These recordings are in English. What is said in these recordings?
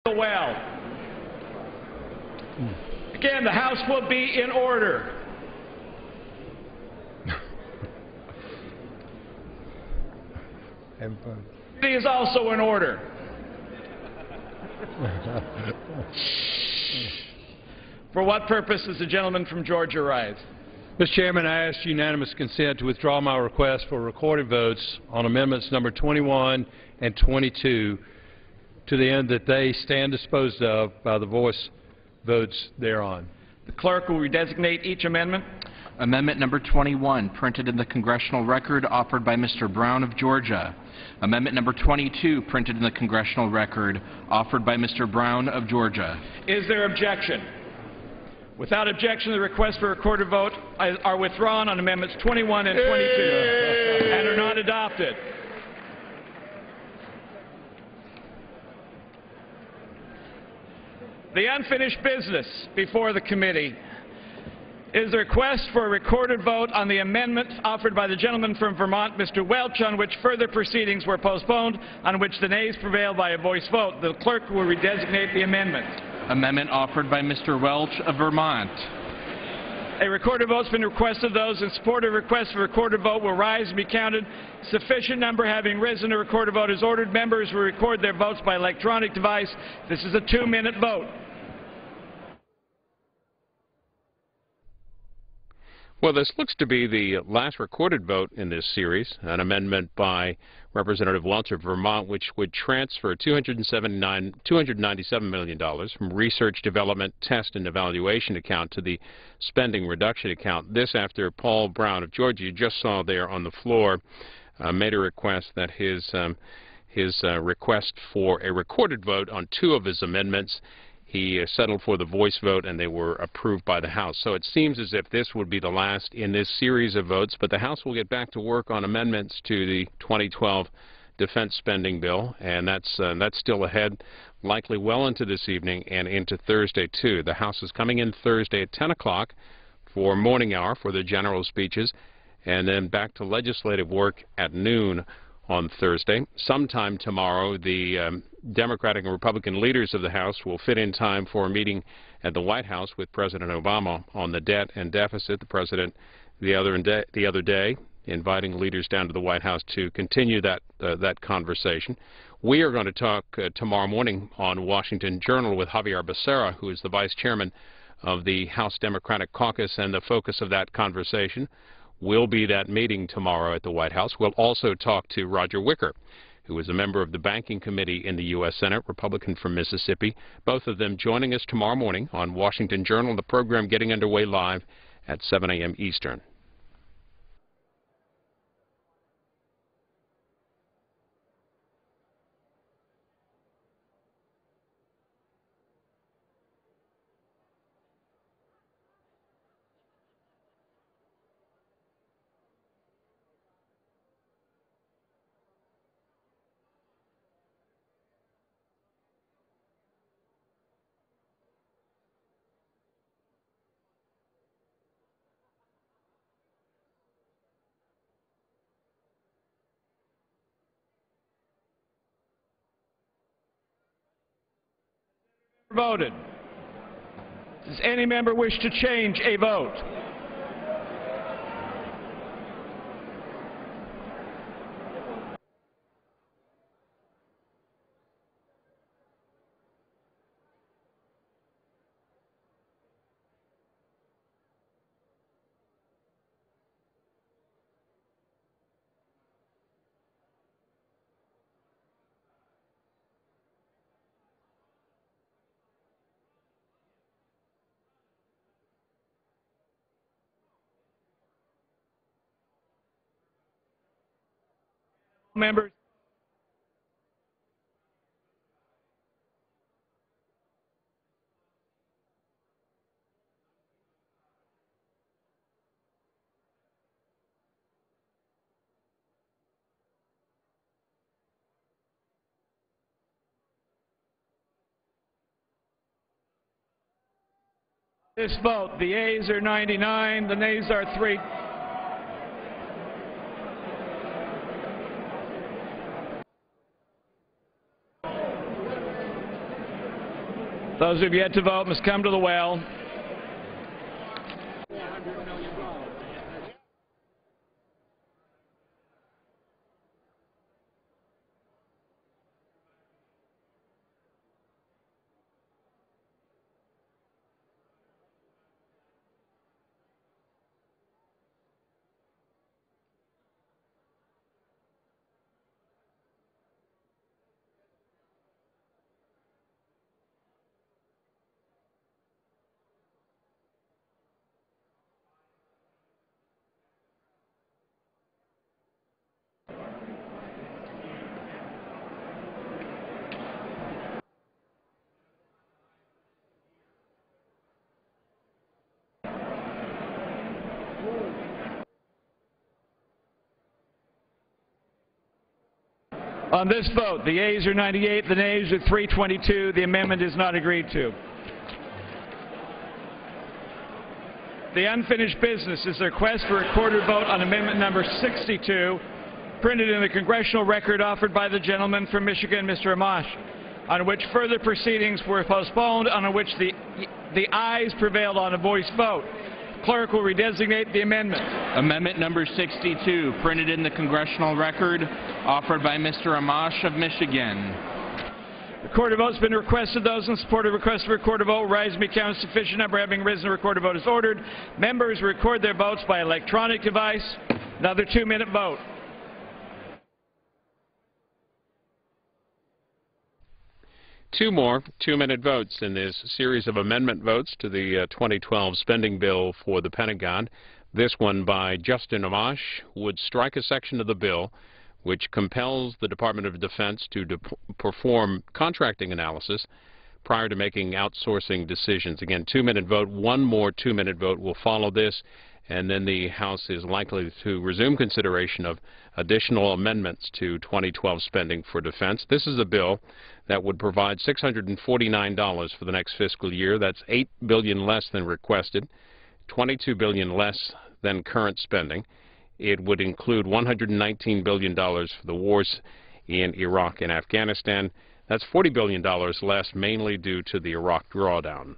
Well. Again, the House will be in order. It is also in order. For what purpose does the gentleman from Georgia rise? Mr. Chairman, I ask unanimous consent to withdraw my request for recorded votes on amendments number 21 and 22 to the end that they stand disposed of by the voice votes thereon. The clerk will redesignate each amendment. Amendment number 21, printed in the congressional record, offered by Mr. Brown of Georgia. Amendment number 22, printed in the congressional record, offered by Mr. Brown of Georgia. Is there objection? Without objection, the requests for recorded vote are withdrawn on amendments 21 and 22 and are not adopted. The unfinished business before the committee is the request for a recorded vote on the amendments offered by the gentleman from Vermont, Mr. Welch, on which further proceedings were postponed, on which the nays prevailed by a voice vote. The clerk will redesignate the amendment. Amendment offered by Mr. Welch of Vermont. A recorded vote has been requested. Those in support of the request for a recorded vote will rise and be counted. Sufficient number having risen, a recorded vote is ordered. Members will record their votes by electronic device. This is a 2-minute vote. Well, this looks to be the last recorded vote in this series, an amendment by Representative Welch of Vermont, which would transfer $297 million from Research, Development, Test, and Evaluation account to the Spending Reduction account. This after Paul Brown of Georgia, you just saw there on the floor, made a request that his request for a recorded vote on 2 of his amendments, he settled for the voice vote, and they were approved by the House. So it seems as if this would be the last in this series of votes, but the House will get back to work on amendments to the 2012 defense spending bill, and that's still ahead, likely well into this evening and into Thursday, too. The House is coming in Thursday at 10 o'clock for morning hour for the general speeches, and then back to legislative work at noon on Thursday. Sometime tomorrow, the Democratic and Republican leaders of the House will fit in time for a meeting at the White House with President Obama on the debt and deficit. The President the other day inviting leaders down to the White House to continue that conversation. We are going to talk tomorrow morning on Washington Journal with Javier Becerra, who is the Vice Chairman of the House Democratic Caucus, and the focus of that conversation will be that meeting tomorrow at the White House. We'll also talk to Roger Wicker, who is a member of the Banking Committee in the U.S. Senate, Republican from Mississippi. Both of them joining us tomorrow morning on Washington Journal, the program getting underway live at 7 a.m. Eastern. Voted. Does any member wish to change a vote? Members. This vote, the ayes are 99, the nays are 3. Those who have yet to vote must come to the well. On this vote, the yeas are 98, the nays are 322. The amendment is not agreed to. The unfinished business is the request for a recorded vote on amendment number 62, printed in the congressional record offered by the gentleman from Michigan, Mr. Amash, on which further proceedings were postponed, on which the ayes prevailed on a voice vote. Clerk will redesignate the amendment. Amendment number 62, printed in the congressional record, offered by Mr. Amash of Michigan. Recorded vote has been requested. Those in support of the request for recorded vote rise and be counted. Sufficient number having risen, the recorded vote is ordered. Members record their votes by electronic device. Another 2-minute vote. Two more 2-minute votes in this series of amendment votes to the 2012 spending bill for the Pentagon. This one by Justin Amash would strike a section of the bill which compels the Department of Defense to perform contracting analysis prior to making outsourcing decisions. Again, 2-minute vote. One more 2-minute vote will follow this, and then the House is likely to resume consideration of additional amendments to 2012 spending for defense. This is a bill that would provide $649 for the next fiscal year. That's $8 billion less than requested, $22 billion less than current spending. It would include $119 billion for the wars in Iraq and Afghanistan. That's $40 billion less, mainly due to the Iraq drawdown.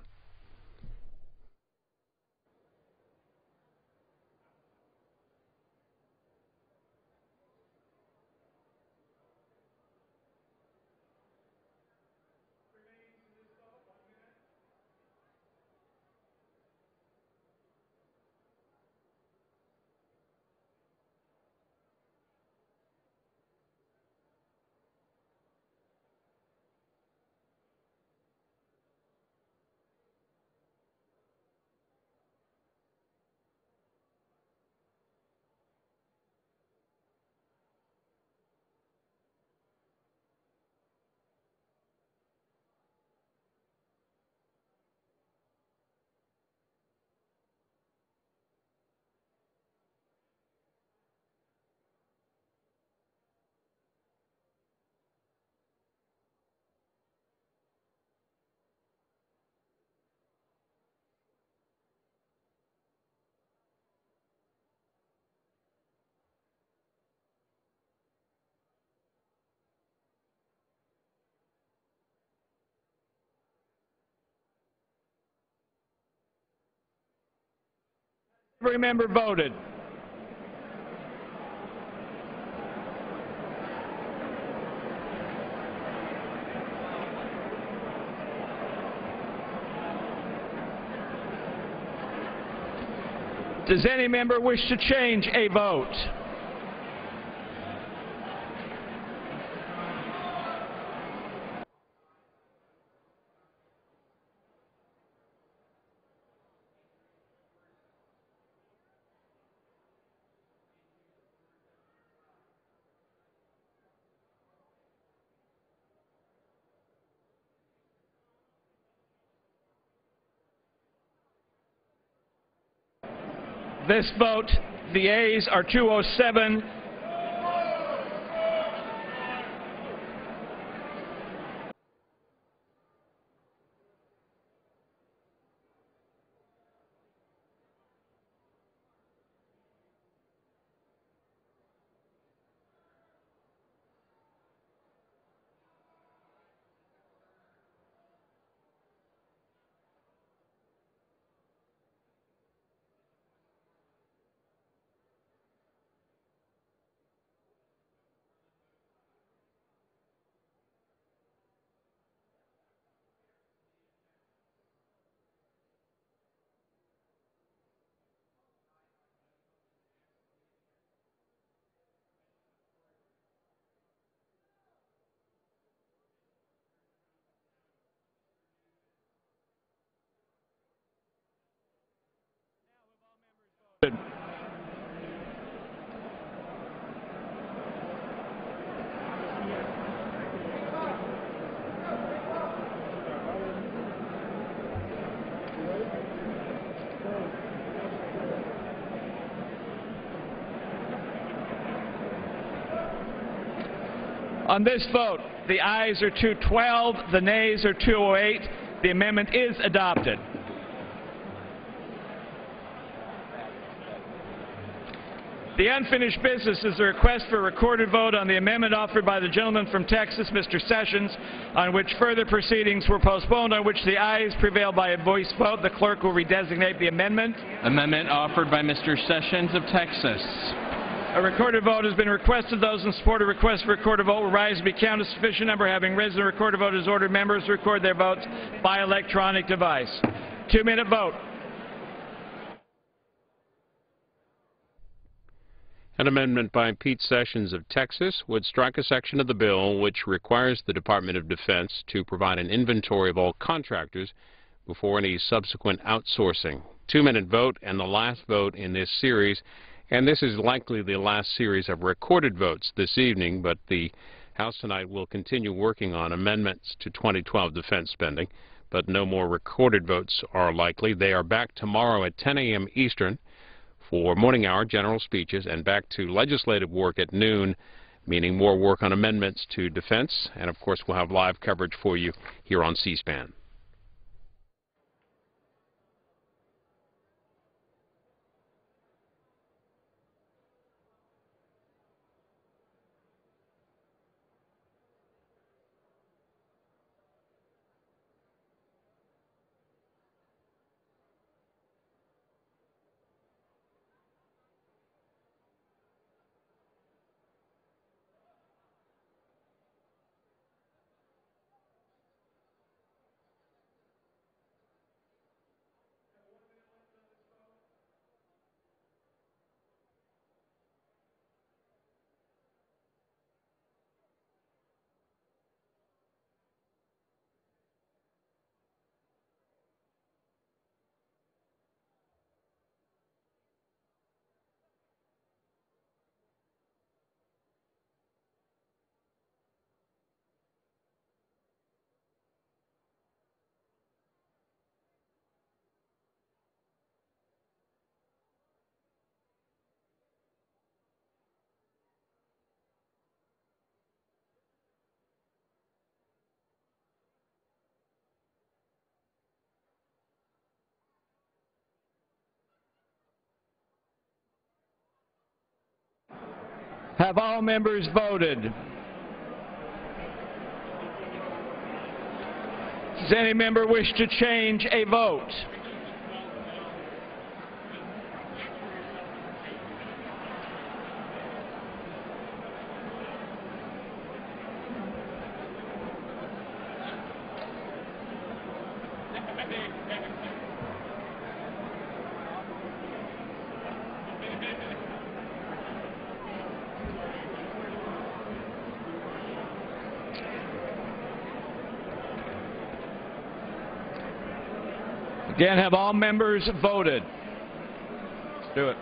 Every member voted. Does any member wish to change a vote? This vote, the yeas are 207. On this vote, the ayes are 212, the nays are 208. The amendment is adopted. The unfinished business is a request for a recorded vote on the amendment offered by the gentleman from Texas, Mr. Sessions, on which further proceedings were postponed, on which the ayes prevailed by a voice vote. The clerk will redesignate the amendment. Amendment offered by Mr. Sessions of Texas. A recorded vote has been requested. Those in support of request for recorded vote will rise and be counted. Sufficient number having risen, the recorded vote is ordered. Members record their votes by electronic device. 2-minute vote. An amendment by Pete Sessions of Texas would strike a section of the bill which requires the Department of Defense to provide an inventory of all contractors before any subsequent outsourcing. 2-minute vote and the last vote in this series. And this is likely the last series of recorded votes this evening, but the House tonight will continue working on amendments to 2012 defense spending, but no more recorded votes are likely. They are back tomorrow at 10 a.m. Eastern for morning hour general speeches and back to legislative work at noon, meaning more work on amendments to defense. And, of course, we'll have live coverage for you here on C-SPAN. Have all members voted? Does any member wish to change a vote? Again, have all members voted? Let's do it.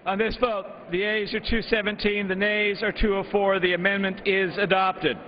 On this vote, the ayes are 217, the nays are 204. The amendment is adopted.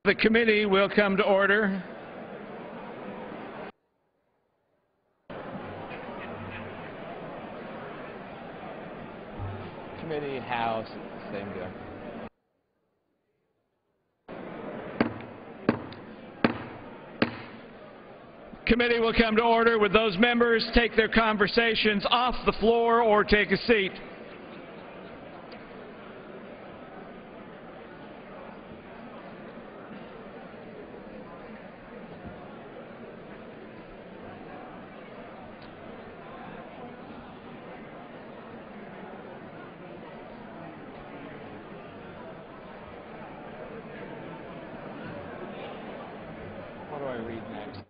The committee will come to order. Committee, House, same deal. Committee will come to order. Would those members take their conversations off the floor or take a seat? What do I read next?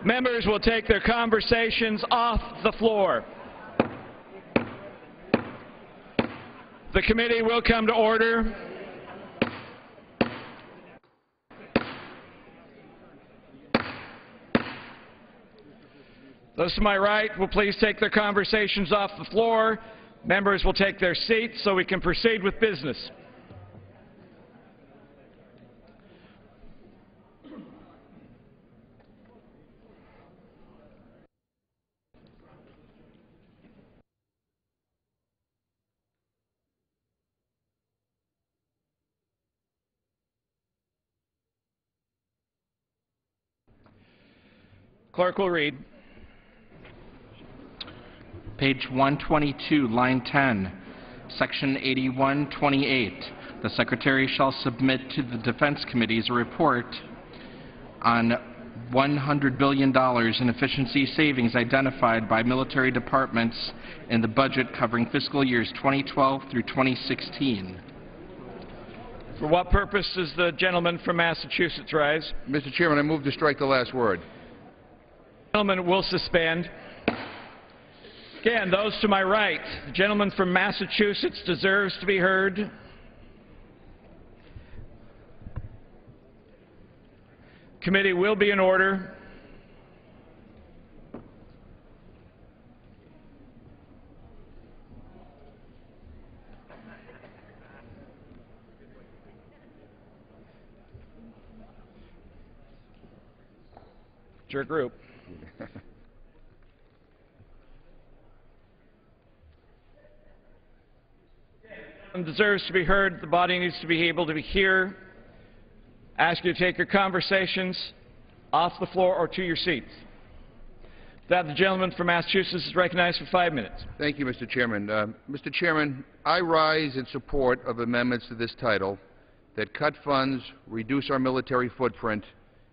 Members will take their conversations off the floor. The committee will come to order. Those to my right will please take their conversations off the floor. Members will take their seats so we can proceed with business. Clerk will read. Page 122, line 10, section 8128. The Secretary shall submit to the Defense Committees a report on $100 billion in efficiency savings identified by military departments in the budget covering fiscal years 2012 through 2016. For what purpose does the gentleman from Massachusetts rise? Mr. Chairman, I move to strike the last word. The gentleman will suspend. Again, those to my right, the gentleman from Massachusetts deserves to be heard. Committee will be in order. It's your group. Deserves to be heard. The body needs to be able to hear. Ask you to take your conversations off the floor or to your seats. With that, the gentleman from Massachusetts is recognized for 5 minutes. Thank you, Mr. Chairman. Mr. Chairman, I rise in support of amendments to this title that cut funds, reduce our military footprint,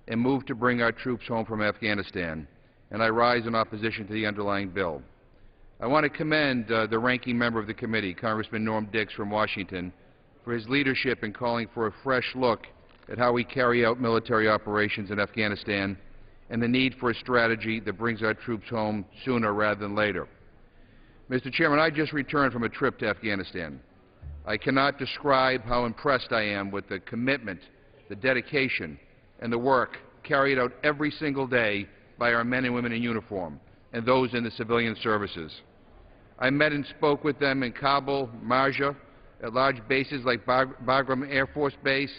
and move to bring our troops home from Afghanistan. And I rise in opposition to the underlying bill. I want to commend the ranking member of the committee, Congressman Norm Dix from Washington, for his leadership in calling for a fresh look at how we carry out military operations in Afghanistan and the need for a strategy that brings our troops home sooner rather than later. Mr. Chairman, I just returned from a trip to Afghanistan. I cannot describe how impressed I am with the commitment, the dedication, and the work carried out every single day by our men and women in uniform and those in the civilian services. I met and spoke with them in Kabul, Marja, at large bases like Bagram Air Force Base,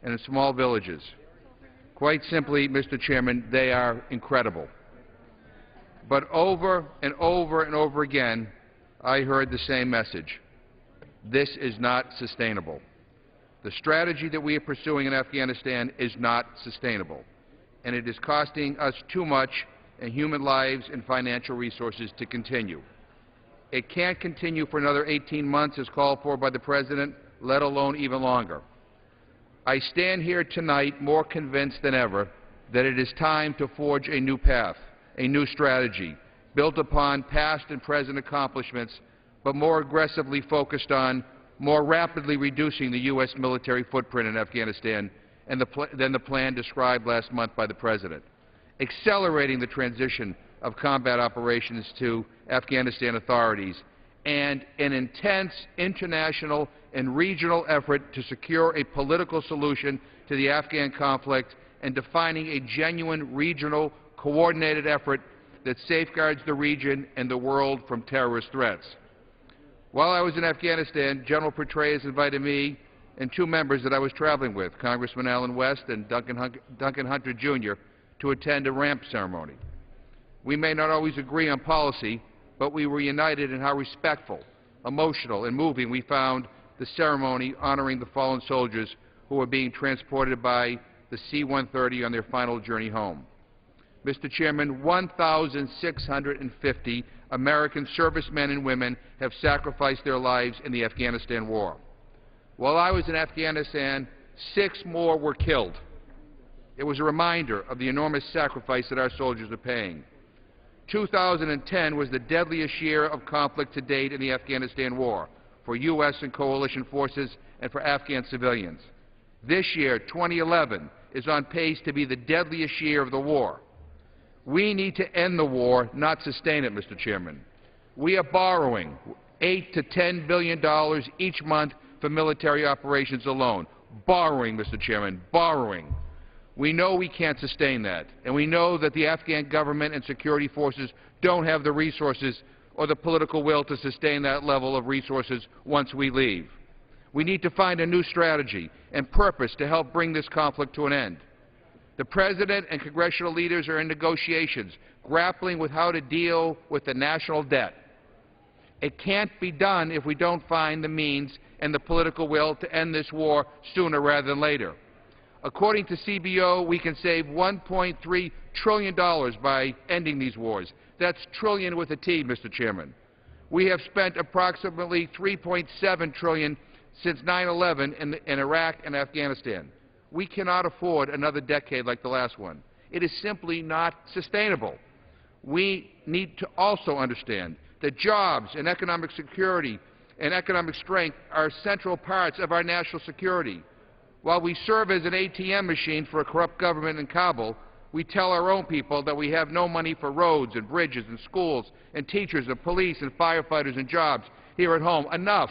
and in small villages. Quite simply, Mr. Chairman, they are incredible. But over and over and over again, I heard the same message. This is not sustainable. The strategy that we are pursuing in Afghanistan is not sustainable, and it is costing us too much in human lives and financial resources to continue. It can't continue for another 18 months as called for by the President, let alone even longer. I stand here tonight more convinced than ever that it is time to forge a new path, a new strategy, built upon past and present accomplishments, but more aggressively focused on more rapidly reducing the U.S. military footprint in Afghanistan than the plan described last month by the President, accelerating the transition of combat operations to Afghanistan authorities, and an intense international and regional effort to secure a political solution to the Afghan conflict and defining a genuine regional coordinated effort that safeguards the region and the world from terrorist threats. While I was in Afghanistan, General Petraeus invited me and two members that I was traveling with, Congressman Allen West and Duncan Hunter, Jr., to attend a ramp ceremony. We may not always agree on policy, but we were united in how respectful, emotional, and moving we found the ceremony honoring the fallen soldiers who were being transported by the C-130 on their final journey home. Mr. Chairman, 1,650 American servicemen and women have sacrificed their lives in the Afghanistan war. While I was in Afghanistan, 6 more were killed. It was a reminder of the enormous sacrifice that our soldiers are paying. 2010 was the deadliest year of conflict to date in the Afghanistan war for U.S. and coalition forces and for Afghan civilians. This year, 2011, is on pace to be the deadliest year of the war. We need to end the war, not sustain it, Mr. Chairman. We are borrowing $8 to $10 billion each month for military operations alone. Borrowing, Mr. Chairman, borrowing. We know we can't sustain that, and we know that the Afghan government and security forces don't have the resources or the political will to sustain that level of resources once we leave. We need to find a new strategy and purpose to help bring this conflict to an end. The President and congressional leaders are in negotiations, grappling with how to deal with the national debt. It can't be done if we don't find the means and the political will to end this war sooner rather than later. According to CBO, we can save $1.3 trillion by ending these wars. That's trillion with a T, Mr. Chairman. We have spent approximately $3.7 trillion since 9/11 in Iraq and Afghanistan. We cannot afford another decade like the last one. It is simply not sustainable. We need to also understand that jobs and economic security and economic strength are central parts of our national security. While we serve as an ATM machine for a corrupt government in Kabul, we tell our own people that we have no money for roads and bridges and schools and teachers and police and firefighters and jobs here at home. Enough.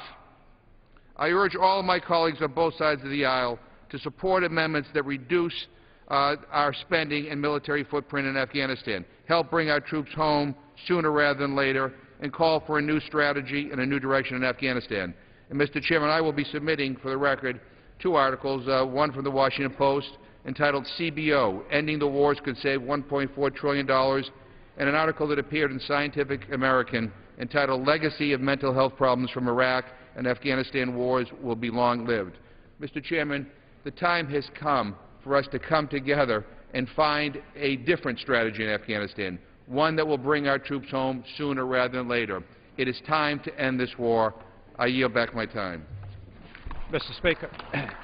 I urge all of my colleagues on both sides of the aisle to support amendments that reduce our spending and military footprint in Afghanistan, help bring our troops home sooner rather than later, and call for a new strategy and a new direction in Afghanistan. And, Mr. Chairman, I will be submitting for the record 2 articles, one from the Washington Post entitled CBO, Ending the Wars Could Save $1.4 Trillion, and an article that appeared in Scientific American entitled Legacy of Mental Health Problems from Iraq and Afghanistan Wars Will Be Long-Lived. Mr. Chairman, the time has come for us to come together and find a different strategy in Afghanistan, one that will bring our troops home sooner rather than later. It is time to end this war. I yield back my time. Mr. Speaker.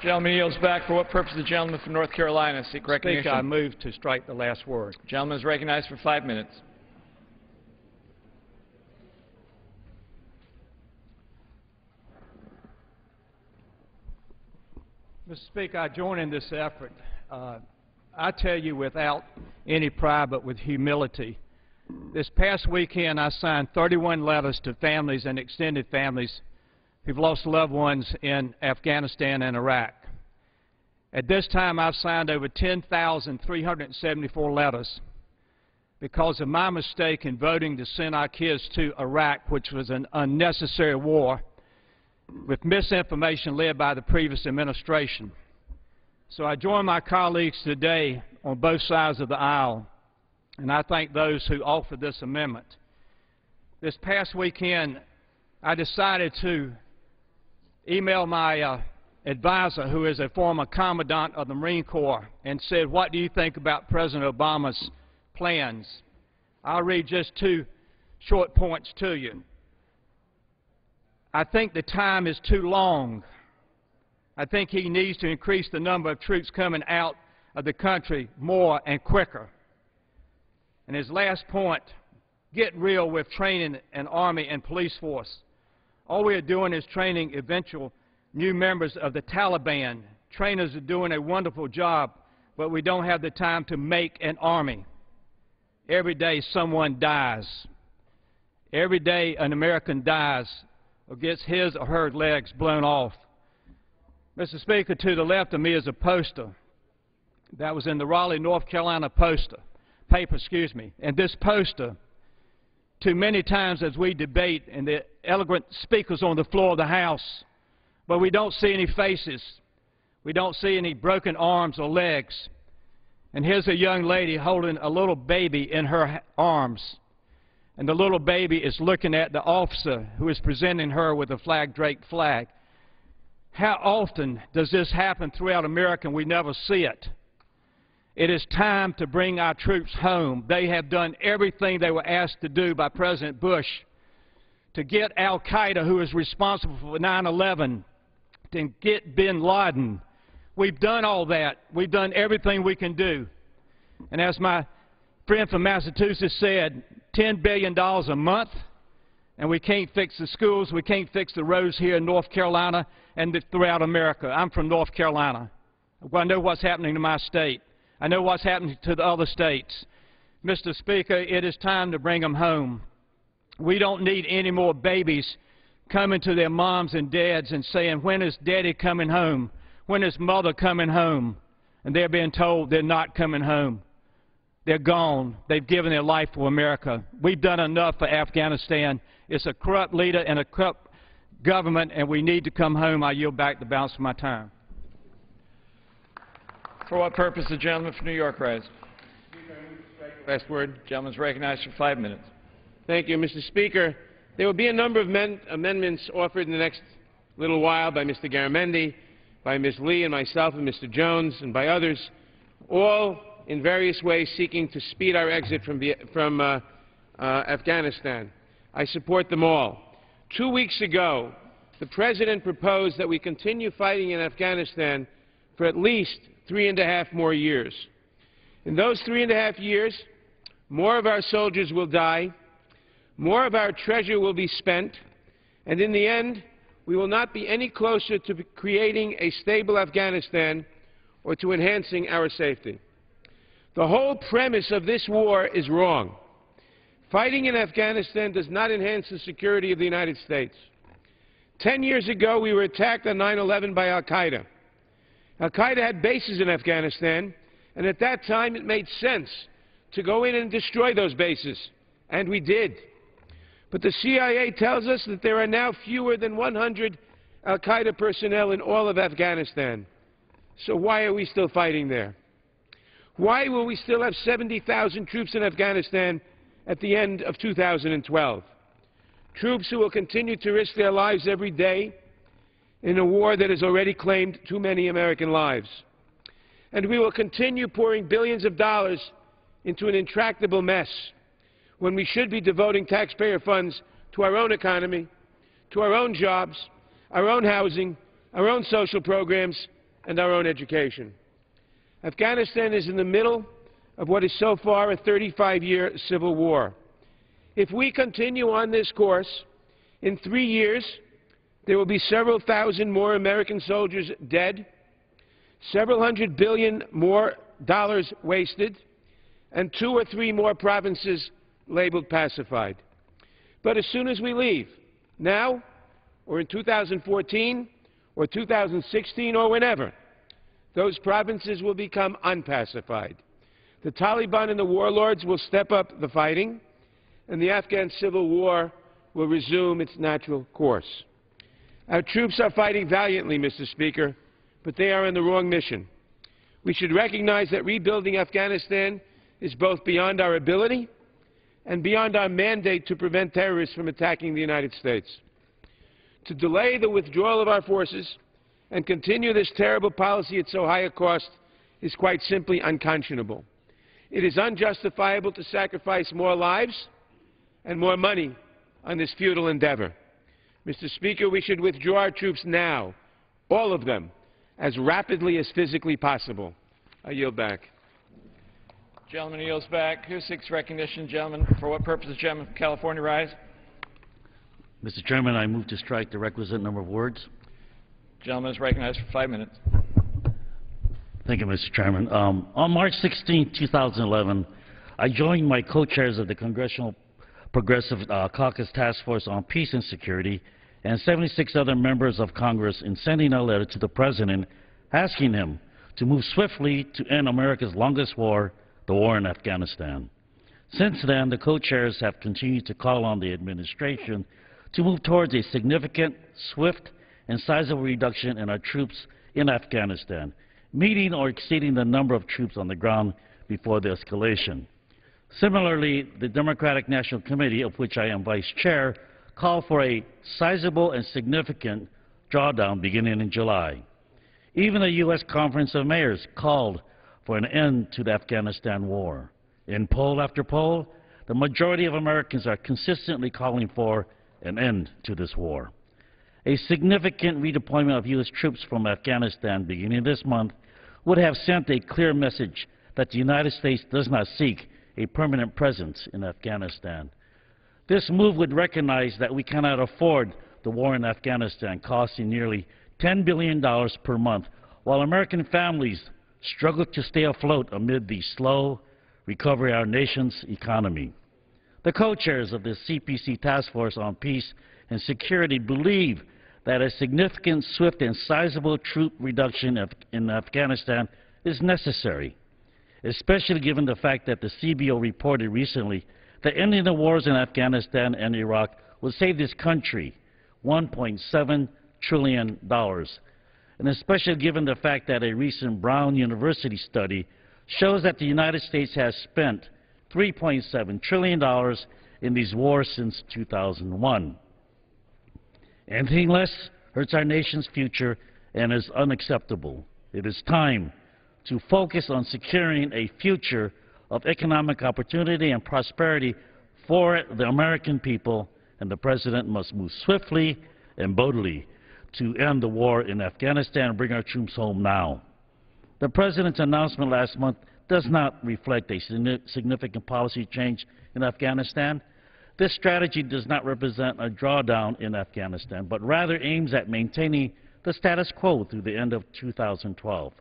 Gentleman yields back. For what purpose the gentleman from North Carolina seek recognition? Speaker, I move to strike the last word. Gentleman is recognized for 5 minutes. Mr. Speaker, I join in this effort. I tell you without any pride but with humility. This past weekend I signed 31 letters to families and extended families who've lost loved ones in Afghanistan and Iraq. At this time I've signed over 10,374 letters because of my mistake in voting to send our kids to Iraq, which was an unnecessary war with misinformation led by the previous administration. So I join my colleagues today on both sides of the aisle, and I thank those who offered this amendment. This past weekend, I decided to email my advisor, who is a former commandant of the Marine Corps, and said, what do you think about President Obama's plans? I'll read just two short points to you. I think the time is too long. I think he needs to increase the number of troops coming out of the country more and quicker. And his last point, get real with training an Army and police force. All we are doing is training eventual new members of the Taliban. Trainers are doing a wonderful job, but we don't have the time to make an army. Every day someone dies. Every day an American dies or gets his or her legs blown off. Mr. Speaker, to the left of me is a poster that was in the Raleigh, North Carolina paper, and this poster, too many times as we debate, and the eloquent speakers on the floor of the House, but we don't see any faces. We don't see any broken arms or legs. And here's a young lady holding a little baby in her arms. And the little baby is looking at the officer who is presenting her with a flag-draped flag. How often does this happen throughout America and we never see it? It is time to bring our troops home. They have done everything they were asked to do by President Bush to get al-Qaeda, who is responsible for 9/11, to get bin Laden. We've done all that. We've done everything we can do. And as my friend from Massachusetts said, $10 billion a month, and we can't fix the schools, we can't fix the roads here in North Carolina and throughout America. I'm from North Carolina. I know what's happening to my state. I know what's happening to the other states. Mr. Speaker, it is time to bring them home. We don't need any more babies coming to their moms and dads and saying, when is Daddy coming home? When is Mother coming home? And they're being told they're not coming home. They're gone. They've given their life for America. We've done enough for Afghanistan. It's a corrupt leader and a corrupt government, and we need to come home. I yield back the balance of my time. For what purpose the gentleman from New York rise? Last word. The gentleman is recognized for 5 minutes. Thank you, Mr. Speaker. There will be a number of amendments offered in the next little while by Mr. Garamendi, by Ms. Lee and myself and Mr. Jones and by others, all in various ways seeking to speed our exit from Afghanistan. I support them all. 2 weeks ago, the President proposed that we continue fighting in Afghanistan for at least 3.5 more years. In those 3.5 years, more of our soldiers will die, more of our treasure will be spent, and in the end, we will not be any closer to creating a stable Afghanistan or to enhancing our safety. The whole premise of this war is wrong. Fighting in Afghanistan does not enhance the security of the United States. 10 years ago, we were attacked on 9/11 by al-Qaeda. Al-Qaeda had bases in Afghanistan, and at that time it made sense to go in and destroy those bases, and we did. But the CIA tells us that there are now fewer than 100 al-Qaeda personnel in all of Afghanistan. So why are we still fighting there? Why will we still have 70,000 troops in Afghanistan at the end of 2012? Troops who will continue to risk their lives every day in a war that has already claimed too many American lives. And we will continue pouring billions of dollars into an intractable mess when we should be devoting taxpayer funds to our own economy, to our own jobs, our own housing, our own social programs, and our own education. Afghanistan is in the middle of what is so far a 35-year civil war. If we continue on this course, in 3 years, there will be several thousand more American soldiers dead, several $100 billion more dollars wasted, and 2 or 3 more provinces labeled pacified. But as soon as we leave, now, or in 2014, or 2016, or whenever, those provinces will become unpacified. The Taliban and the warlords will step up the fighting, and the Afghan civil war will resume its natural course. Our troops are fighting valiantly, Mr. Speaker, but they are on the wrong mission. We should recognize that rebuilding Afghanistan is both beyond our ability and beyond our mandate to prevent terrorists from attacking the United States. To delay the withdrawal of our forces and continue this terrible policy at so high a cost is quite simply unconscionable. It is unjustifiable to sacrifice more lives and more money on this futile endeavor. Mr. Speaker, we should withdraw our troops now, all of them, as rapidly as physically possible. I yield back. Gentleman yields back. Who seeks recognition? Gentleman, for what purpose? Gentleman from California, rise. Mr. Chairman, I move to strike the requisite number of words. Gentleman is recognized for 5 minutes. Thank you, Mr. Chairman. On March 16, 2011, I joined my co-chairs of the Congressional Progressive Caucus Task Force on Peace and Security and 76 other members of Congress in sending a letter to the President asking him to move swiftly to end America's longest war, the war in Afghanistan. Since then, the co-chairs have continued to call on the administration to move towards a significant, swift, and sizable reduction in our troops in Afghanistan, meeting or exceeding the number of troops on the ground before the escalation. Similarly, the Democratic National Committee, of which I am vice chair, called for a sizable and significant drawdown beginning in July. Even the U.S. Conference of Mayors called for an end to the Afghanistan war. In poll after poll, the majority of Americans are consistently calling for an end to this war. A significant redeployment of U.S. troops from Afghanistan beginning this month would have sent a clear message that the United States does not seek a permanent presence in Afghanistan. This move would recognize that we cannot afford the war in Afghanistan, costing nearly $10 billion per month, while American families struggle to stay afloat amid the slow recovery of our nation's economy. The co-chairs of the CPC Task Force on Peace and Security believe that a significant, swift, and sizable troop reduction in Afghanistan is necessary, especially given the fact that the CBO reported recently that ending the wars in Afghanistan and Iraq would save this country $1.7 trillion, and especially given the fact that a recent Brown University study shows that the United States has spent $3.7 trillion in these wars since 2001. Anything less hurts our nation's future and is unacceptable. It is time to focus on securing a future of economic opportunity and prosperity for the American people, and the President must move swiftly and boldly to end the war in Afghanistan and bring our troops home now. The President's announcement last month does not reflect a significant policy change in Afghanistan. This strategy does not represent a drawdown in Afghanistan, but rather aims at maintaining the status quo through the end of 2012.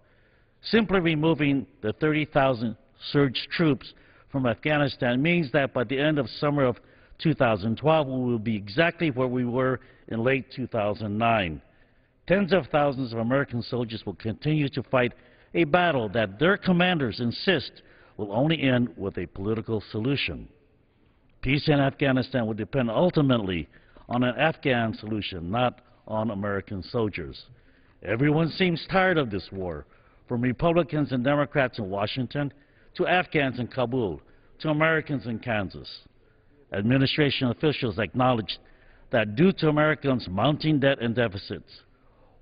Simply removing the 30,000 surge troops from Afghanistan means that by the end of summer of 2012, we will be exactly where we were in late 2009. Tens of thousands of American soldiers will continue to fight a battle that their commanders insist will only end with a political solution. Peace in Afghanistan will depend ultimately on an Afghan solution, not on American soldiers. Everyone seems tired of this war, from Republicans and Democrats in Washington to Afghans in Kabul to Americans in Kansas. Administration officials acknowledged that due to Americans' mounting debt and deficits,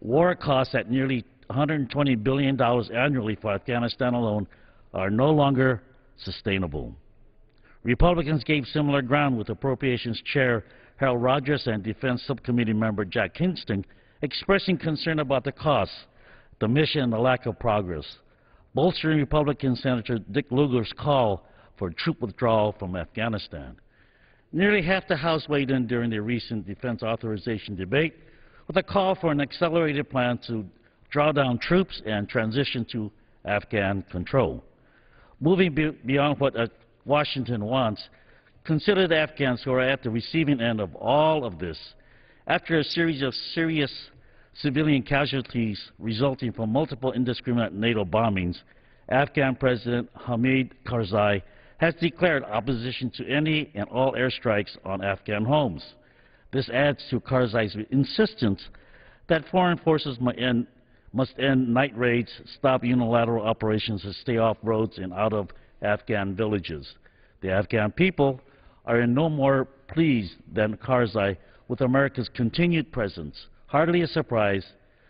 war costs at nearly $120 billion annually for Afghanistan alone are no longer sustainable. Republicans gave similar ground with Appropriations Chair Harold Rogers and Defense Subcommittee member Jack Kingston expressing concern about the costs, the mission, and the lack of progress, bolstering Republican Senator Dick Lugar's call for troop withdrawal from Afghanistan. Nearly half the House weighed in during the recent defense authorization debate with a call for an accelerated plan to draw down troops and transition to Afghan control. Moving beyond what Washington wants, consider the Afghans who are at the receiving end of all of this. After a series of serious civilian casualties resulting from multiple indiscriminate NATO bombings, Afghan President Hamid Karzai has declared opposition to any and all airstrikes on Afghan homes. This adds to Karzai's insistence that foreign forces must end night raids, stop unilateral operations, and stay off roads and out of Afghan villages. The Afghan people are in no more pleased than Karzai with America's continued presence. Hardly a surprise,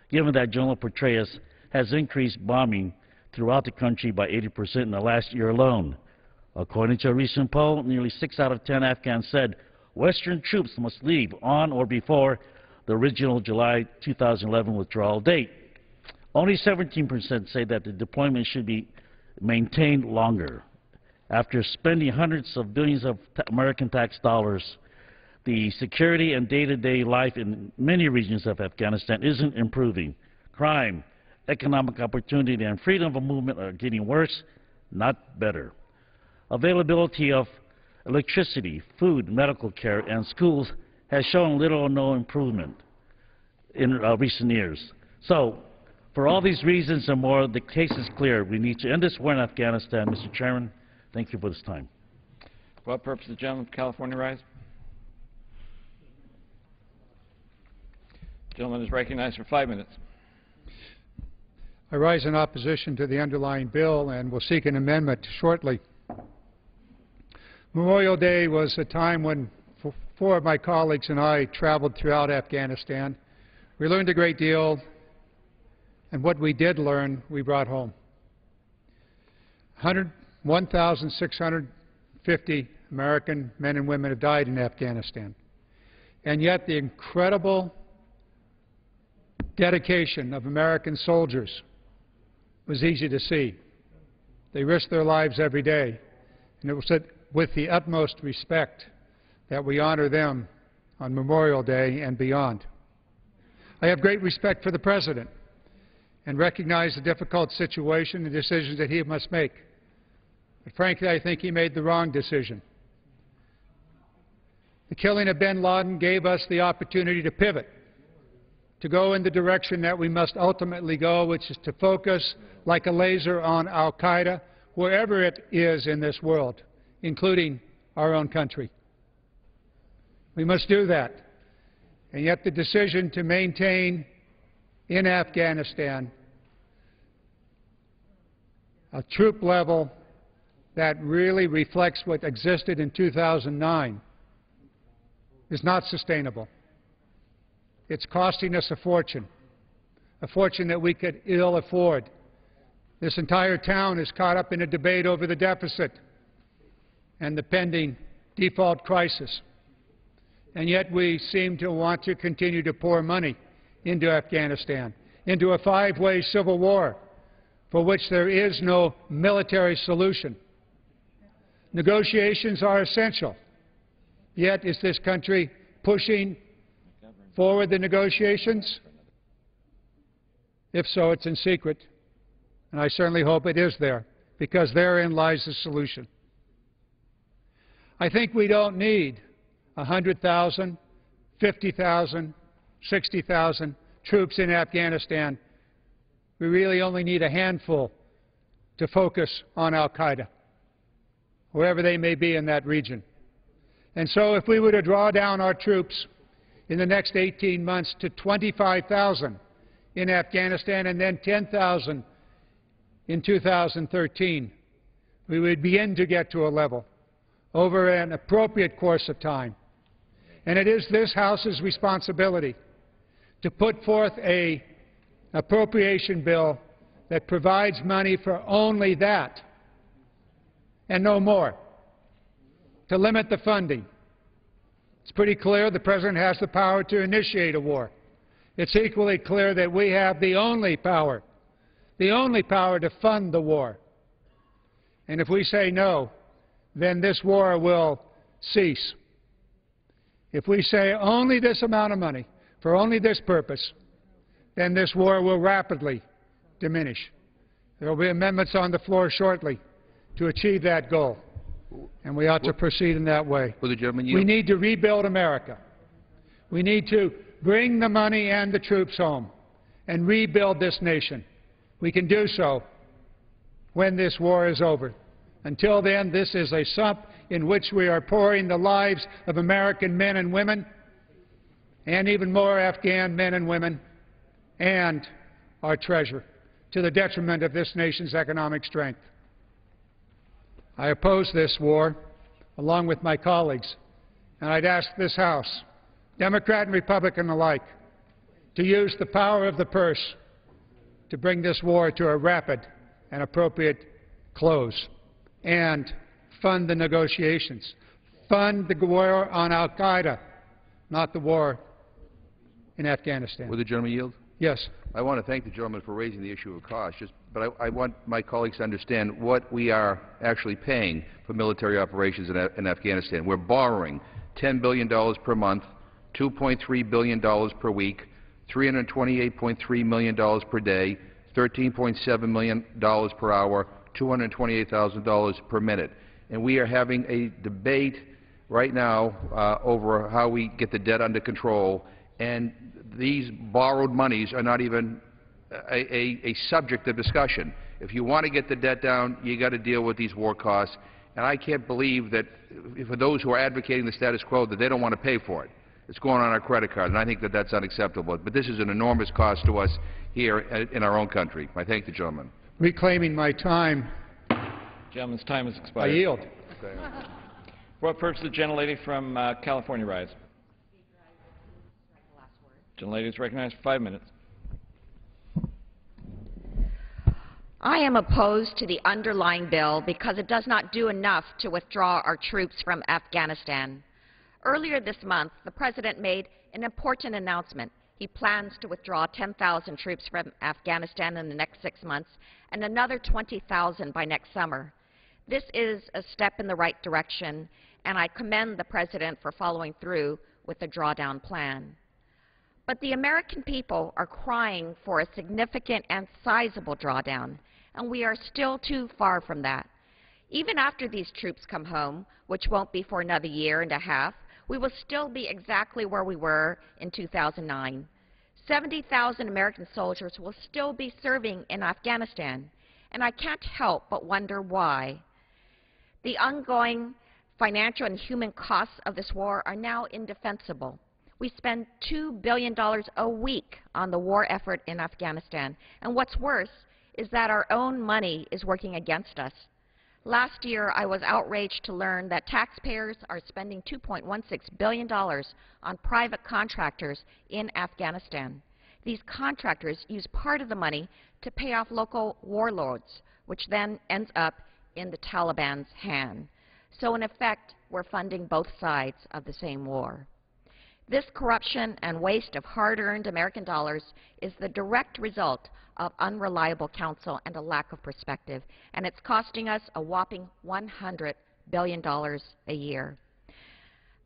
given that General Petraeus has increased bombing throughout the country by 80% in the last year alone. According to a recent poll, nearly 6 out of 10 Afghans said Western troops must leave on or before the original July 2011 withdrawal date. Only 17% say that the deployment should be maintained longer. After spending hundreds of billions of American tax dollars, the security and day-to-day life in many regions of Afghanistan isn't improving. Crime, economic opportunity, and freedom of movement are getting worse, not better. Availability of electricity, food, medical care, and schools has shown little or no improvement in recent years. So, for all these reasons and more, the case is clear. We need to end this war in Afghanistan. Mr. Chairman, thank you for this time. What purpose the gentleman from California rise? The gentleman is recognized for 5 minutes. I rise in opposition to the underlying bill and will seek an amendment shortly. Memorial Day was a time when 4 of my colleagues and I traveled throughout Afghanistan. We learned a great deal, and what we did learn, we brought home. 1,650 American men and women have died in Afghanistan. And yet the incredible dedication of American soldiers was easy to see. They risked their lives every day, and it was with the utmost respect that we honor them on Memorial Day and beyond. I have great respect for the President and recognize the difficult situation and decisions that he must make. But frankly, I think he made the wrong decision. The killing of bin Laden gave us the opportunity to pivot, to go in the direction that we must ultimately go, which is to focus like a laser on al-Qaeda wherever it is in this world, including our own country. We must do that. And yet the decision to maintain in Afghanistan a troop level that really reflects what existed in 2009 is not sustainable. It's costing us a fortune that we could ill afford. This entire town is caught up in a debate over the deficit and the pending default crisis. And yet we seem to want to continue to pour money into Afghanistan, into a 5-way civil war for which there is no military solution. Negotiations are essential. Yet is this country pushing forward the negotiations? If so, it's in secret. And I certainly hope it is there, because therein lies the solution. I think we don't need 100,000, 50,000, 60,000 troops in Afghanistan. We really only need a handful to focus on al-Qaeda, wherever they may be in that region. And so if we were to draw down our troops in the next 18 months to 25,000 in Afghanistan and then 10,000 in 2013, we would begin to get to a level over an appropriate course of time. And it is this House's responsibility to put forth an appropriation bill that provides money for only that and no more, to limit the funding. It's pretty clear the President has the power to initiate a war. It's equally clear that we have the only power to fund the war. And if we say no, then this war will cease. If we say only this amount of money for only this purpose, then this war will rapidly diminish. There will be amendments on the floor shortly to achieve that goal, and we ought to proceed in that way. Will the gentleman yield? We need to rebuild America. We need to bring the money and the troops home and rebuild this nation. We can do so when this war is over. Until then, this is a sump in which we are pouring the lives of American men and women, and even more Afghan men and women, and our treasure, to the detriment of this nation's economic strength. I oppose this war, along with my colleagues, and I'd ask this House, Democrat and Republican alike, to use the power of the purse to bring this war to a rapid and appropriate close, and fund the negotiations. Fund the war on al-Qaeda, not the war in Afghanistan. Will the gentleman yield? Yes. I want to thank the gentleman for raising the issue of cost, but I want my colleagues to understand what we are actually paying for military operations in Afghanistan. We're borrowing $10 billion per month, $2.3 billion per week, $328.3 million per day, $13.7 million per hour, $228,000 per minute. And we are having a debate right now over how we get the debt under control, and these borrowed monies are not even a subject of discussion. If you want to get the debt down, you got to deal with these war costs. And I can't believe that for those who are advocating the status quo that they don't want to pay for it. It's going on our credit card, and I think that that's unacceptable. But this is an enormous cost to us here in our own country. I thank the gentleman. Reclaiming my time, Gentleman's time has I expired. yield. For what purpose the gentlelady from California rise? Gentlelady is recognized for 5 minutes. I am opposed to the underlying bill because it does not do enough to withdraw our troops from Afghanistan. Earlier this month, the President made an important announcement. He plans to withdraw 10,000 troops from Afghanistan in the next 6 months and another 20,000 by next summer. This is a step in the right direction, and I commend the President for following through with the drawdown plan. But the American people are crying for a significant and sizable drawdown, and we are still too far from that. Even after these troops come home, which won't be for another year and a half, we will still be exactly where we were in 2009. 70,000 American soldiers will still be serving in Afghanistan, and I can't help but wonder why. The ongoing financial and human costs of this war are now indefensible. We spend $2 billion a week on the war effort in Afghanistan, and what's worse is that our own money is working against us. Last year, I was outraged to learn that taxpayers are spending $2.16 billion on private contractors in Afghanistan. These contractors use part of the money to pay off local warlords, which then ends up in the Taliban's hand. So in effect, we're funding both sides of the same war. This corruption and waste of hard-earned American dollars is the direct result of unreliable counsel and a lack of perspective, and it's costing us a whopping $100 billion a year.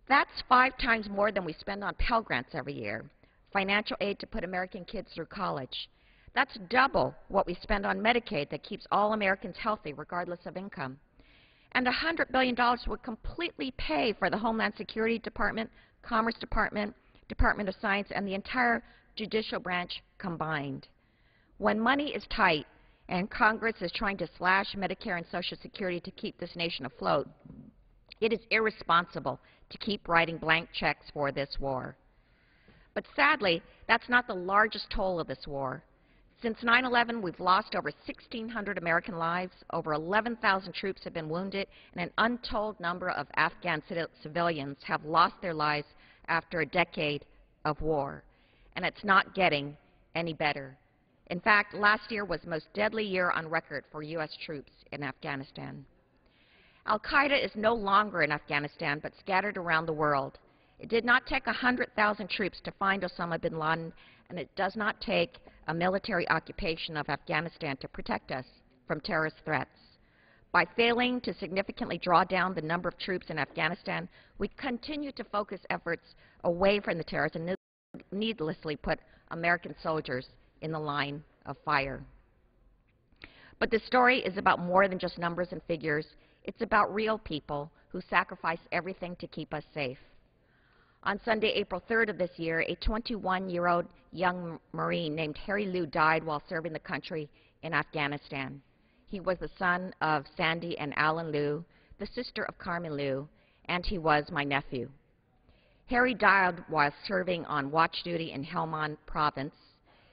That's 5 times more than we spend on Pell Grants every year, financial aid to put American kids through college. That's double what we spend on Medicaid that keeps all Americans healthy regardless of income. And $100 billion would completely pay for the Homeland Security Department, Commerce Department, Department of Science, and the entire judicial branch combined. When money is tight and Congress is trying to slash Medicare and Social Security to keep this nation afloat, it is irresponsible to keep writing blank checks for this war. But sadly, that's not the largest toll of this war. Since 9/11, we've lost over 1,600 American lives, over 11,000 troops have been wounded, and an untold number of Afghan civilians have lost their lives after a decade of war. And it's not getting any better. In fact, last year was the most deadly year on record for U.S. troops in Afghanistan. Al-Qaeda is no longer in Afghanistan, but scattered around the world. It did not take 100,000 troops to find Osama bin Laden, and it does not take a military occupation of Afghanistan to protect us from terrorist threats. By failing to significantly draw down the number of troops in Afghanistan, we continue to focus efforts away from the terrorists and needlessly put American soldiers in the line of fire. But this story is about more than just numbers and figures. It's about real people who sacrifice everything to keep us safe. On Sunday, April 3rd of this year, a 21-year-old young Marine named Harry Liu died while serving the country in Afghanistan. He was the son of Sandy and Alan Liu, the sister of Carmen Liu, and he was my nephew. Harry died while serving on watch duty in Helmand Province.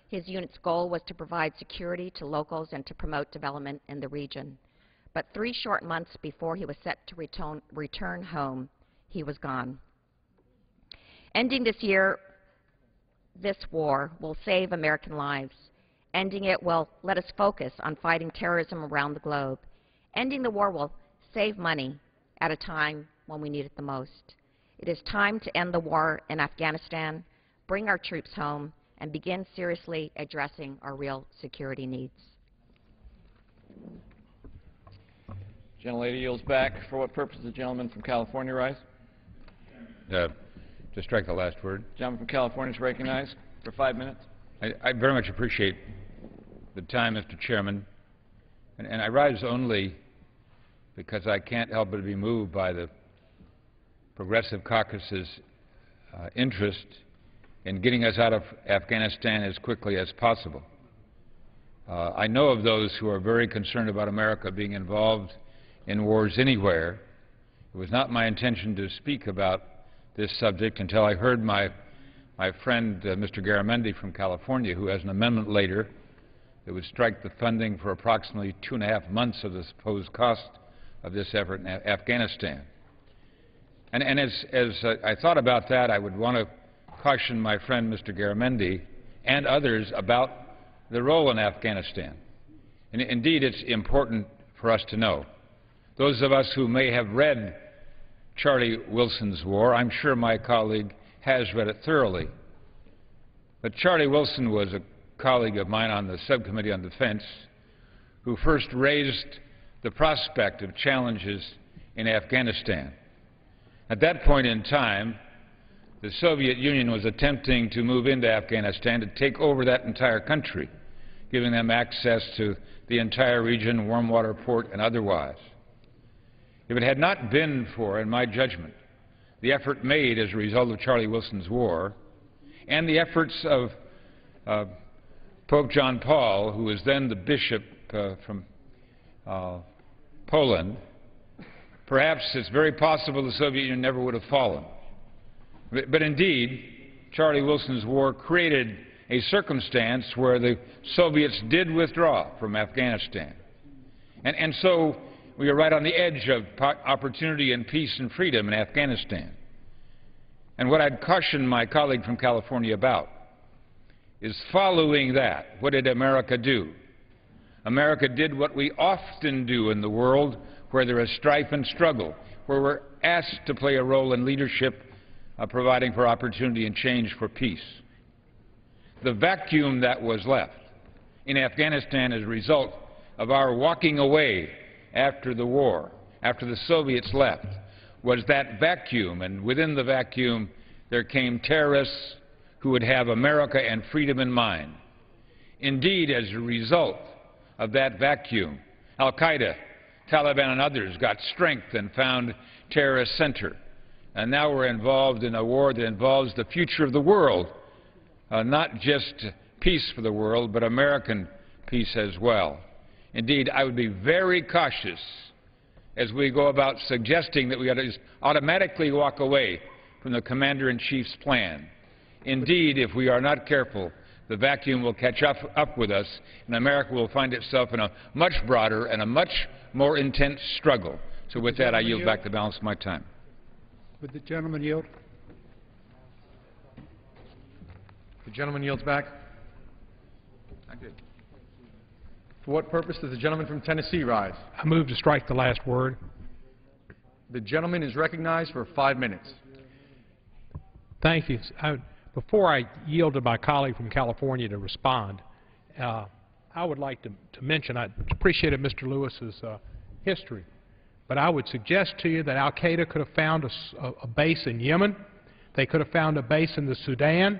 His unit's goal was to provide security to locals and to promote development in the region. But 3 short months before he was set to return home, he was gone. Ending this war will save American lives. Ending it will let us focus on fighting terrorism around the globe. Ending the war will save money at a time when we need it the most. It is time to end the war in Afghanistan, bring our troops home, and begin seriously addressing our real security needs. Gentlelady yields back. For what purpose does the gentleman from California rise? To strike the last word. Gentleman from California is recognized for 5 minutes. I very much appreciate the time, Mr. Chairman, and I rise only because I can't help but be moved by the Progressive Caucus's interest in getting us out of Afghanistan as quickly as possible. I know of those who are very concerned about America being involved in wars anywhere. It was not my intention to speak about this subject until I heard my friend, Mr. Garamendi from California, who has an amendment later that would strike the funding for approximately 2.5 months of the supposed cost of this effort in Afghanistan. And as I thought about that, I would want to caution my friend, Mr. Garamendi, and others about the role in Afghanistan. And indeed, it's important for us to know. Those of us who may have read Charlie Wilson's War, I'm sure my colleague has read it thoroughly. But Charlie Wilson was a colleague of mine on the Subcommittee on Defense who first raised the prospect of challenges in Afghanistan. At that point in time, the Soviet Union was attempting to move into Afghanistan to take over that entire country, giving them access to the entire region, warm water port, and otherwise. If it had not been for, in my judgment, the effort made as a result of Charlie Wilson's War, and the efforts of Pope John Paul, who was then the bishop from Poland, perhaps it's very possible the Soviet Union never would have fallen. But indeed, Charlie Wilson's War created a circumstance where the Soviets did withdraw from Afghanistan. And so we are right on the edge of opportunity and peace and freedom in Afghanistan. And what I'd caution my colleague from California about is following that. What did America do? America did what we often do in the world where there is strife and struggle, where we're asked to play a role in leadership, providing for opportunity and change for peace. The vacuum that was left in Afghanistan as a result of our walking away after the war, after the Soviets left, was that vacuum, and within the vacuum there came terrorists who would have America and freedom in mind. Indeed, as a result of that vacuum, Al-Qaeda, Taliban and others got strength and found terrorist center. And now we're involved in a war that involves the future of the world, not just peace for the world, but American peace as well. Indeed, I would be very cautious as we go about suggesting that we ought to just automatically walk away from the Commander-in-Chief's plan. Indeed, if we are not careful, the vacuum will catch up with us, and America will find itself in a much broader and a much more intense struggle. So with that, I yield back the balance of my time. Would the gentleman yield? The gentleman yields back. I did. For what purpose does the gentleman from Tennessee rise? I move to strike the last word. The gentleman is recognized for 5 minutes. Thank you. Before I yield to my colleague from California to respond, I would like to mention, I appreciated Mr. Lewis's history, but I would suggest to you that Al-Qaeda could have found a base in Yemen. They could have found a base in the Sudan.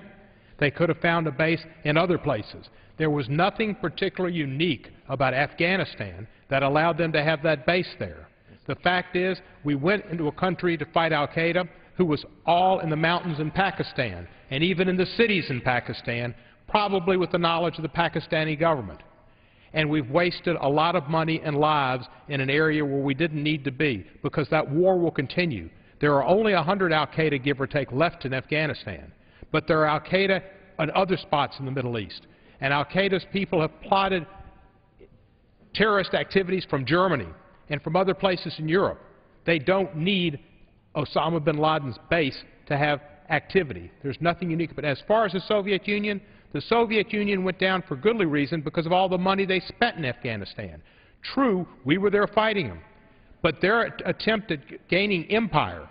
They could have found a base in other places. There was nothing particularly unique about Afghanistan that allowed them to have that base there. The fact is, we went into a country to fight al-Qaeda who was all in the mountains in Pakistan, and even in the cities in Pakistan, probably with the knowledge of the Pakistani government. And we've wasted a lot of money and lives in an area where we didn't need to be, because that war will continue. There are only 100 al-Qaeda, give or take, left in Afghanistan. But there are al-Qaeda in other spots in the Middle East. And al-Qaeda's people have plotted terrorist activities from Germany and from other places in Europe. They don't need Osama bin Laden's base to have activity. There's nothing unique. But as far as the Soviet Union went down for goodly reason because of all the money they spent in Afghanistan. True, we were there fighting them. But their attempt at gaining empire,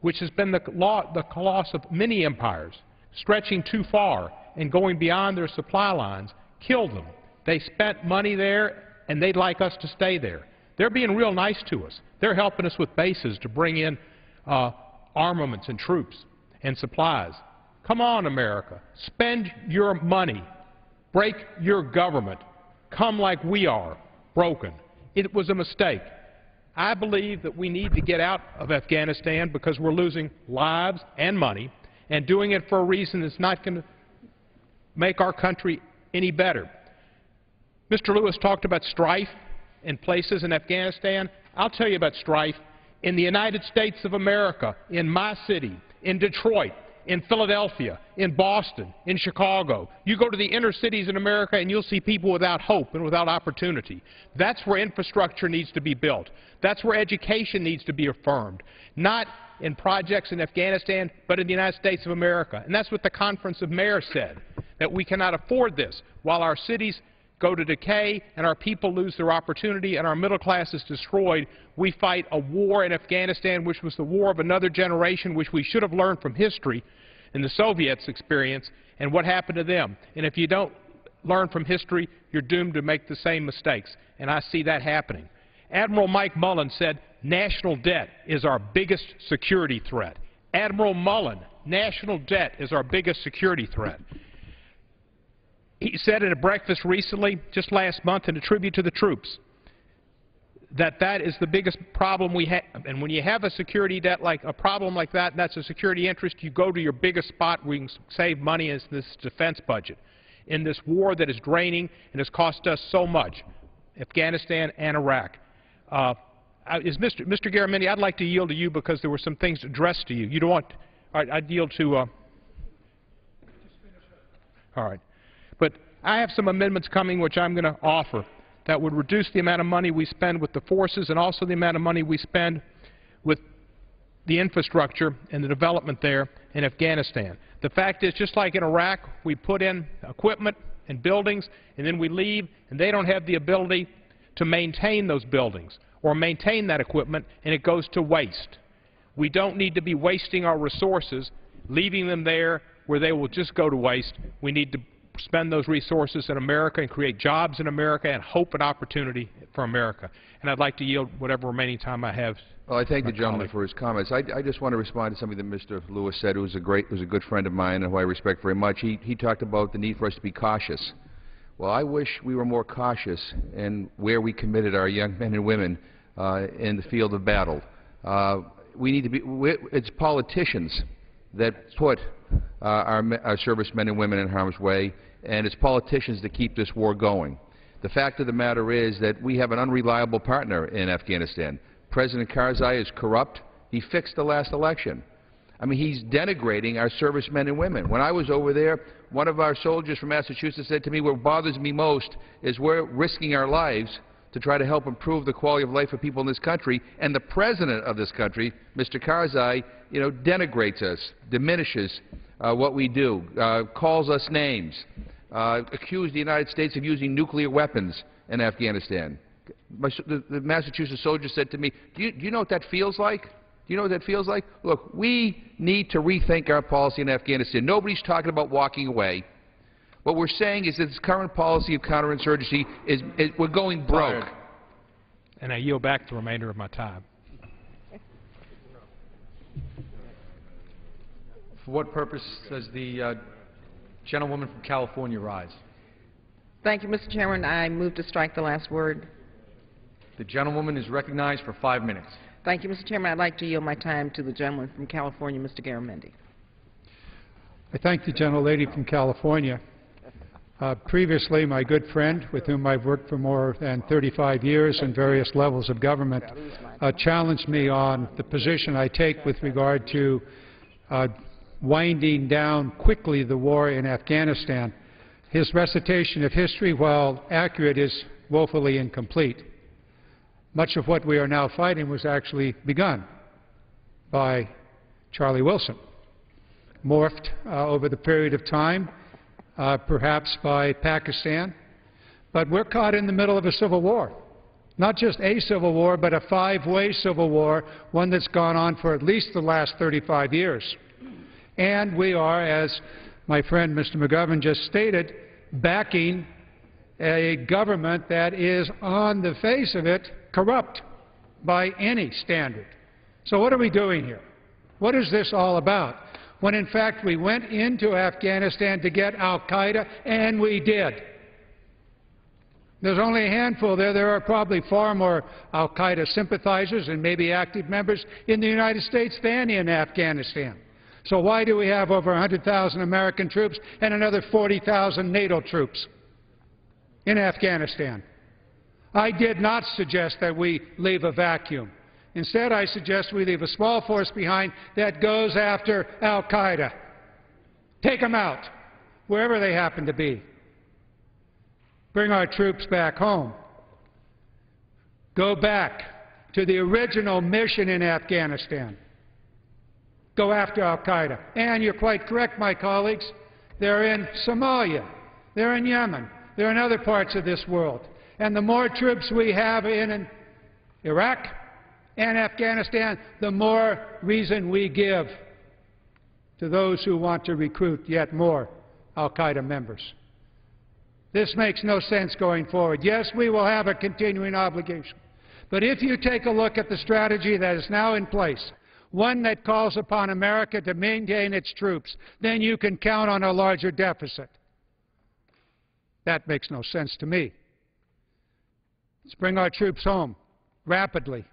which has been the loss of many empires, stretching too far and going beyond their supply lines, killed them. They spent money there, and they'd like us to stay there. They're being real nice to us. They're helping us with bases to bring in armaments and troops and supplies. Come on, America. Spend your money. Break your government. Come like we are, broken. It was a mistake. I believe that we need to get out of Afghanistan because we're losing lives and money, and doing it for a reason that's not going to make our country any better. Mr. Lewis talked about strife in places in Afghanistan. I'll tell you about strife in the United States of America, in my city, in Detroit, in Philadelphia, in Boston, in Chicago. You go to the inner cities in America and you'll see people without hope and without opportunity. That's where infrastructure needs to be built. That's where education needs to be affirmed. Not in projects in Afghanistan, but in the United States of America. And that's what the Conference of Mayors said, that we cannot afford this. While our cities go to decay and our people lose their opportunity and our middle class is destroyed, we fight a war in Afghanistan which was the war of another generation, which we should have learned from history in the Soviets' experience and what happened to them. And if you don't learn from history, you're doomed to make the same mistakes. And I see that happening. Admiral Mike Mullen said, national debt is our biggest security threat. Admiral Mullen, national debt is our biggest security threat. He said at a breakfast recently, just last month, in a tribute to the troops, that that is the biggest problem we have. And when you have a security debt, like a problem like that, and that's a security interest, you go to your biggest spot where you can save money, is this defense budget. In this war that is draining and has cost us so much, Afghanistan and Iraq. Mr. Garamendi, I'd like to yield to you because there were some things addressed to you. You don't want, all right, I'd yield to, all right. But I have some amendments coming which I'm going to offer that would reduce the amount of money we spend with the forces and also the amount of money we spend with the infrastructure and the development there in Afghanistan. The fact is, just like in Iraq, we put in equipment and buildings, and then we leave, and they don't have the ability to maintain those buildings or maintain that equipment, and it goes to waste. We don't need to be wasting our resources, leaving them there where they will just go to waste. We need to spend those resources in America and create jobs in America and hope and opportunity for America. And I'd like to yield whatever remaining time I have. Well, I thank the gentleman for his comments. I just want to respond to something that Mr. Lewis said, who was a good friend of mine and who I respect very much. He talked about the need for us to be cautious. Well, I wish we were more cautious in where we committed our young men and women in the field of battle. We need to be, it's politicians that put our servicemen and women in harm's way, and it's politicians that keep this war going. The fact of the matter is that we have an unreliable partner in Afghanistan. President Karzai is corrupt. He fixed the last election. I mean, he's denigrating our servicemen and women. When I was over there, one of our soldiers from Massachusetts said to me, what bothers me most is we're risking our lives to try to help improve the quality of life of people in this country, and the president of this country, Mr. Karzai, denigrates us, diminishes what we do, calls us names, accused the United States of using nuclear weapons in Afghanistan. The Massachusetts soldier said to me, do you know what that feels like? Do you know what that feels like? Look, we need to rethink our policy in Afghanistan. Nobody's talking about walking away. What we're saying is that this current policy of counterinsurgency we're going broke. And I yield back the remainder of my time. For what purpose does the gentlewoman from California rise? Thank you, Mr. Chairman. I move to strike the last word. The gentlewoman is recognized for 5 minutes. Thank you, Mr. Chairman. I'd like to yield my time to the gentleman from California, Mr. Garamendi. I thank the gentlelady from California. Previously, my good friend, with whom I've worked for more than 35 years in various levels of government, challenged me on the position I take with regard to winding down quickly the war in Afghanistan. His recitation of history, while accurate, is woefully incomplete. Much of what we are now fighting was actually begun by Charlie Wilson, morphed over the period of time, perhaps by Pakistan. But we're caught in the middle of a civil war. Not just a civil war, but a five-way civil war, one that's gone on for at least the last 35 years. And we are, as my friend Mr. McGovern just stated, backing a government that is, on the face of it, corrupt by any standard. So what are we doing here? What is this all about? When in fact we went into Afghanistan to get al-Qaeda, and we did. There's only a handful there. There are probably far more al-Qaeda sympathizers and maybe active members in the United States than in Afghanistan. So why do we have over 100,000 American troops and another 40,000 NATO troops in Afghanistan? I did not suggest that we leave a vacuum. Instead, I suggest we leave a small force behind that goes after al-Qaeda. Take them out, wherever they happen to be. Bring our troops back home. Go back to the original mission in Afghanistan. Go after al-Qaeda. And you're quite correct, my colleagues, they're in Somalia, they're in Yemen, they're in other parts of this world. And the more troops we have in Iraq and Afghanistan, the more reason we give to those who want to recruit yet more al-Qaeda members. This makes no sense going forward. Yes, we will have a continuing obligation. But if you take a look at the strategy that is now in place, one that calls upon America to maintain its troops, then you can count on a larger deficit. That makes no sense to me. Let's bring our troops home rapidly.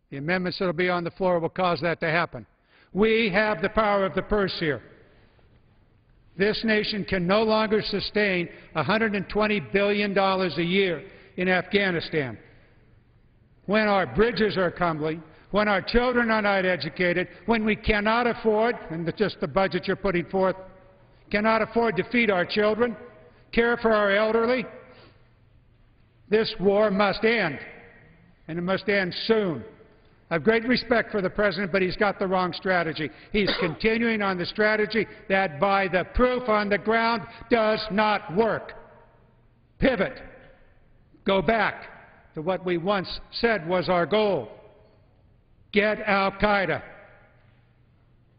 The amendments that will be on the floor will cause that to happen. We have the power of the purse here. This nation can no longer sustain $120 billion a year in Afghanistan. When our bridges are crumbling, when our children are not educated, when we cannot afford, and just the budget you're putting forth, cannot afford to feed our children, care for our elderly, this war must end, and it must end soon. I have great respect for the President, but he's got the wrong strategy. He's continuing on the strategy that, by the proof on the ground, does not work. Pivot. Go back to what we once said was our goal. Get al-Qaeda.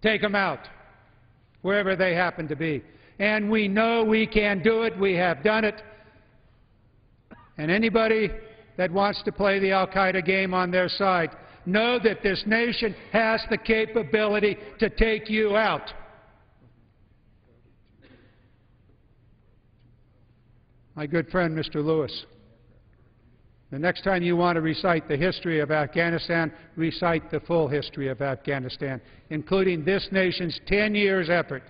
Take them out, wherever they happen to be. And we know we can do it. We have done it. And anybody that wants to play the al-Qaeda game on their side, know that this nation has the capability to take you out. My good friend, Mr. Lewis, the next time you want to recite the history of Afghanistan, recite the full history of Afghanistan, including this nation's 10 years' effort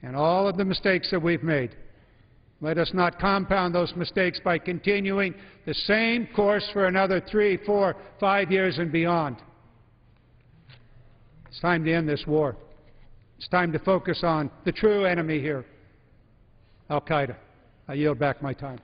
and all of the mistakes that we've made. Let us not compound those mistakes by continuing the same course for another 3, 4, 5 years and beyond. It's time to end this war. It's time to focus on the true enemy here, al-Qaeda. I yield back my time.